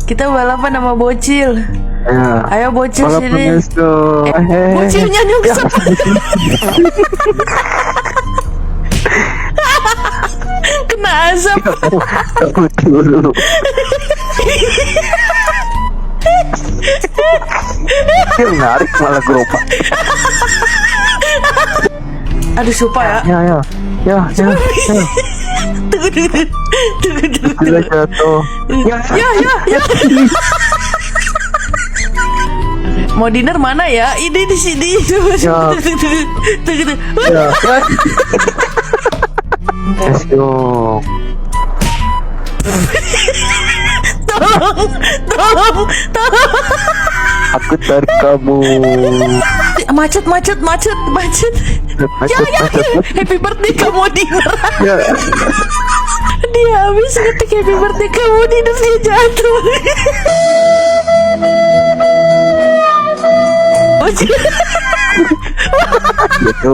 Kita balapan sama bocil. Ya. Ayo bocil Balapan sini. let's go. Bocilnya nyungsep. Kena asap. Takut dulu. Dia menarik malah gerobak. Aduh supa ya. Ya. Tunggu. Gila jatuh. Ya. Mau dinner mana ya? Ini di sini. Ya. Tunggu. Ya. Let's go. Tolong. Aku tarik kamu. Macet. Ya. Happy birthday kamu dinner. Ya. Dia habis ngetik happy birthday kamu dinner, dia jatuh. Gitu.